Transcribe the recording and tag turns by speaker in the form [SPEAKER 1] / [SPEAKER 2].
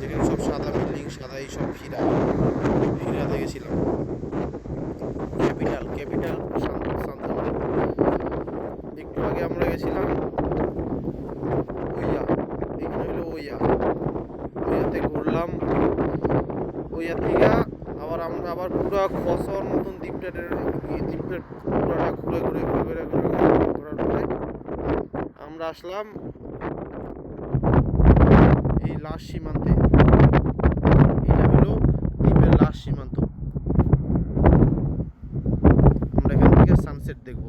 [SPEAKER 1] যেখানে সব সাদা বিল্ডিং, সাদা এইসব ফিরাতে গেছিলাম। ক্যাপিটাল সান্তাহার। একটু আগে আমরা গেছিলাম ওইয়া, এখানে হলো ওইয়াতে ঘুরলাম। ওইয়া থেকে আমরা আবার পুরো খসর মতন দ্বীপের পুরোটা ঘুরার পরে আমরা আসলাম এই লাস্ট সীমান্তে। এটা হলো দ্বীপের লাস্ট সীমান্ত। আমরা এখান থেকে সানসেট দেখবো।